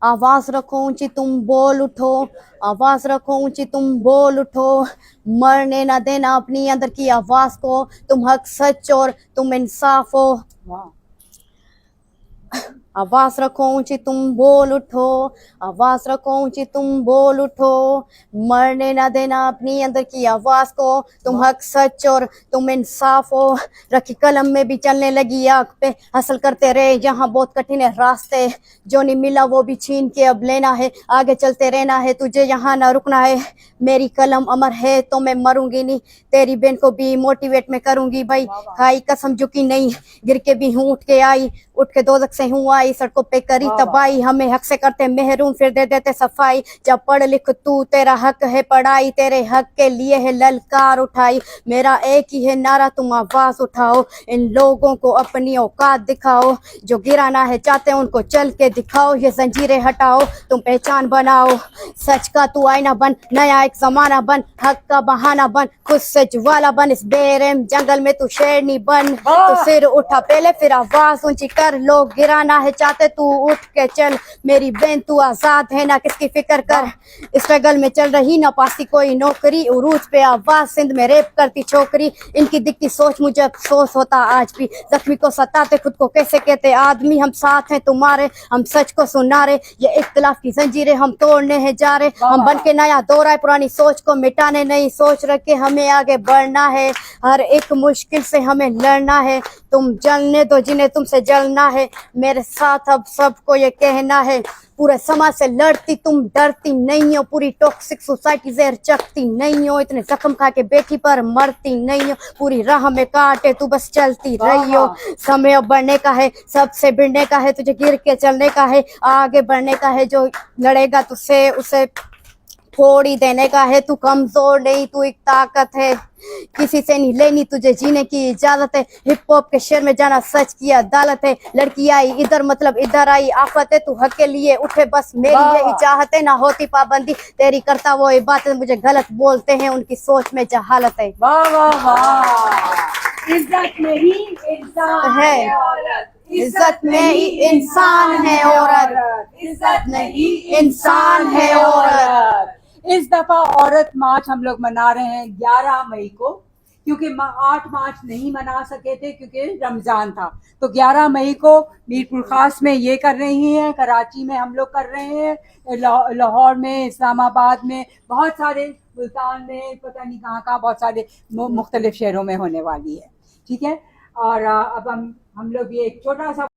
आवाज रखो ऊंची तुम बोल उठो, आवाज रखो ऊंची तुम बोल उठो, मरने ना देना अपनी अंदर की आवाज को, तुम हक सच और तुम इंसाफ हो। आवाज रखो ऊंची तुम बोल उठो, आवाज रखो ऊंची तुम बोल उठो, मरने ना देना अपनी अंदर की आवाज को, तुम हक सच और तुम इंसाफ हो। रखी कलम में भी चलने लगी आग पे, हासिल करते रहे यहाँ बहुत कठिन है रास्ते, जो नहीं मिला वो भी छीन के अब लेना है, आगे चलते रहना है तुझे यहाँ ना रुकना है। मेरी कलम अमर है तो मैं मरूंगी नहीं, तेरी बहन को भी मोटिवेट मैं करूंगी भाई, खाई कसम झुकी नहीं, गिर के भी हूँ उठ के आई, उठ के दोजख से हूँ आई, सड़कों पे करी तबाही, हमें हक से करते महरूम फिर दे देते सफाई। जब पढ़ लिख तू तेरा हक है पढ़ाई, तेरे हक के लिए है ललकार उठाई, मेरा एक ही है नारा तुम आवाज उठाओ, इन लोगों को अपनी औकात दिखाओ, जो गिराना है चाहते उनको चल के दिखाओ, ये जंजीरें हटाओ तुम पहचान बनाओ, सच का तू आईना बन, नया एक जमाना बन, हक का बहाना बन, खुद से ज्वाला बन, इस बेरहम जंगल में तू शेरनी बन, तो सिर उठा पहले फिर आवाज ऊंची कर, लोग गिराना है चाहते तू उठ के चल, मेरी बहन तू आजाद है ना किसकी फिक्र कर, स्ट्रगल में चल रही ना पासी कोई नौकरी, उरूज पे आवाज सिंध में रेप करती छोकरी, इनकी दिखती सोच मुझे अफसोस होता आज भी, जख्मी को सताते खुद को कैसे कहते आदमी, हम साथ हैं तुम्हारे हम सच को सुना रहे, ये इख्तिलाफ की जंजीरें हम तोड़ने हैं जा रहे, हम बन के नया दौर आए पुरानी सोच को मिटाने, नई सोच रख के हमें आगे बढ़ना है, हर एक मुश्किल से हमें लड़ना है, तुम जलने दो जिन्हें तुमसे जलना है, मेरे साथ अब सबको ये कहना है, पूरे समाज से लड़ती तुम डरती नहीं हो, पूरी टॉक्सिक सोसाइटी जहर चखती नहीं हो, इतने जख्म खा के बैठी पर मरती नहीं हो, पूरी राह में काटे तू बस चलती रही हो, समय अब बढ़ने का है सबसे भिड़ने का है, तुझे गिर के चलने का है आगे बढ़ने का है, जो लड़ेगा तुझसे उसे फोड़ी देने का है, तू कमजोर नहीं तू एक ताकत है, किसी से नहीं लेनी तुझे जीने की इजाजत है, हिप हॉप के शेर में जाना सच की अदालत है, लड़की आई इधर मतलब इधर आई आफत है, तू हक के लिए उठे बस मेरी यही चाहत है, ना होती पाबंदी तेरी करता वो बातें मुझे गलत बोलते हैं उनकी सोच में जहालत है। वाह वाह वाह, इज्जत में ही इंसान है औरत, इज्जत में ही इंसान है औरत, इज्जत में ही इंसान है औरत। इस दफा औरत मार्च हम लोग मना रहे हैं 11 मई को, क्योंकि 8 मार्च नहीं मना सके थे क्योंकि रमजान था, तो 11 मई को मीरपुर खास में ये कर रही हैं, कराची में हम लोग कर रहे हैं, लाहौर में, इस्लामाबाद में, बहुत सारे, मुल्तान में, पता नहीं कहाँ कहाँ, बहुत सारे मुख्तलिफ शहरों में होने वाली है। ठीक है, और अब हम लोग ये एक छोटा सा